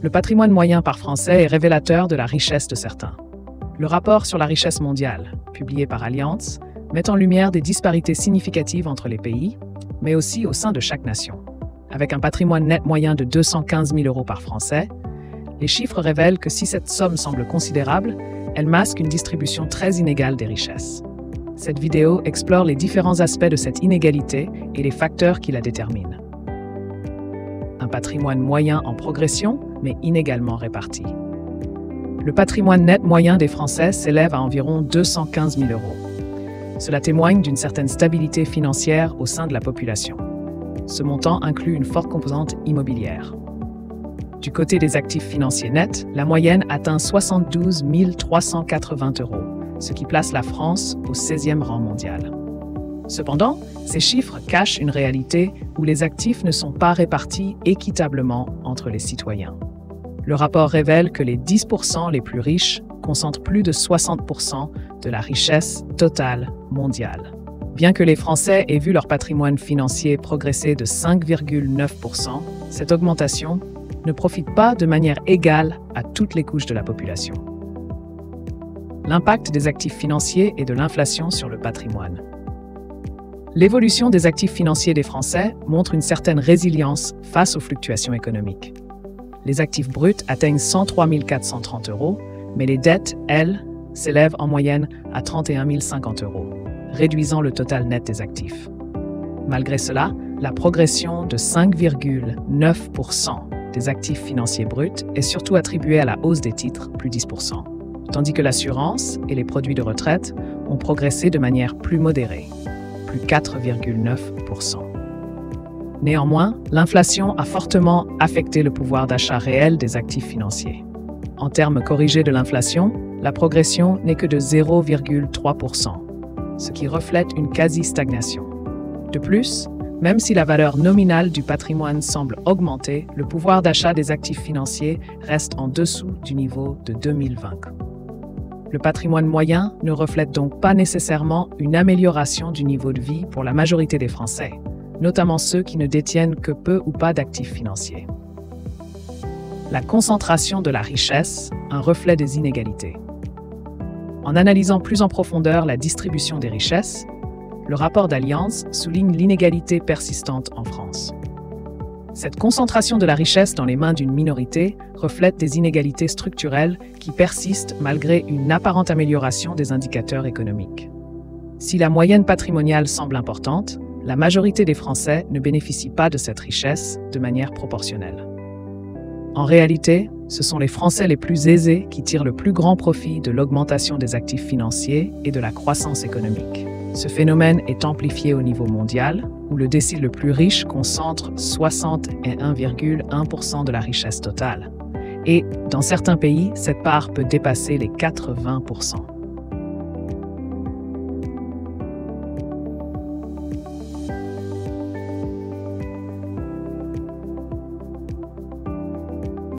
Le patrimoine moyen par Français est révélateur de la richesse de certains. Le rapport sur la richesse mondiale, publié par Allianz, met en lumière des disparités significatives entre les pays, mais aussi au sein de chaque nation. Avec un patrimoine net moyen de 215 000 € par Français, les chiffres révèlent que si cette somme semble considérable, elle masque une distribution très inégale des richesses. Cette vidéo explore les différents aspects de cette inégalité et les facteurs qui la déterminent. Un patrimoine moyen en progression, mais inégalement réparti. Le patrimoine net moyen des Français s'élève à environ 215 000 €. Cela témoigne d'une certaine stabilité financière au sein de la population. Ce montant inclut une forte composante immobilière. Du côté des actifs financiers nets, la moyenne atteint 72 380 €, ce qui place la France au 16e rang mondial. Cependant, ces chiffres cachent une réalité où les actifs ne sont pas répartis équitablement entre les citoyens. Le rapport révèle que les 10% les plus riches concentrent plus de 60% de la richesse totale mondiale. Bien que les Français aient vu leur patrimoine financier progresser de 5,9%, cette augmentation ne profite pas de manière égale à toutes les couches de la population. L'impact des actifs financiers et de l'inflation sur le patrimoine. L'évolution des actifs financiers des Français montre une certaine résilience face aux fluctuations économiques. Les actifs bruts atteignent 103 430 €, mais les dettes, elles, s'élèvent en moyenne à 31 050 €, réduisant le total net des actifs. Malgré cela, la progression de 5,9% des actifs financiers bruts est surtout attribuée à la hausse des titres, plus 10%, tandis que l'assurance et les produits de retraite ont progressé de manière plus modérée, plus 4,9%. Néanmoins, l'inflation a fortement affecté le pouvoir d'achat réel des actifs financiers. En termes corrigés de l'inflation, la progression n'est que de 0,3%, ce qui reflète une quasi-stagnation. De plus, même si la valeur nominale du patrimoine semble augmenter, le pouvoir d'achat des actifs financiers reste en dessous du niveau de 2020. Le patrimoine moyen ne reflète donc pas nécessairement une amélioration du niveau de vie pour la majorité des Français, notamment ceux qui ne détiennent que peu ou pas d'actifs financiers. La concentration de la richesse, un reflet des inégalités. En analysant plus en profondeur la distribution des richesses, le rapport d'Allianz souligne l'inégalité persistante en France. Cette concentration de la richesse dans les mains d'une minorité reflète des inégalités structurelles qui persistent malgré une apparente amélioration des indicateurs économiques. Si la moyenne patrimoniale semble importante, la majorité des Français ne bénéficient pas de cette richesse de manière proportionnelle. En réalité, ce sont les Français les plus aisés qui tirent le plus grand profit de l'augmentation des actifs financiers et de la croissance économique. Ce phénomène est amplifié au niveau mondial, où le décile le plus riche concentre 61,1% de la richesse totale. Et, dans certains pays, cette part peut dépasser les 80%.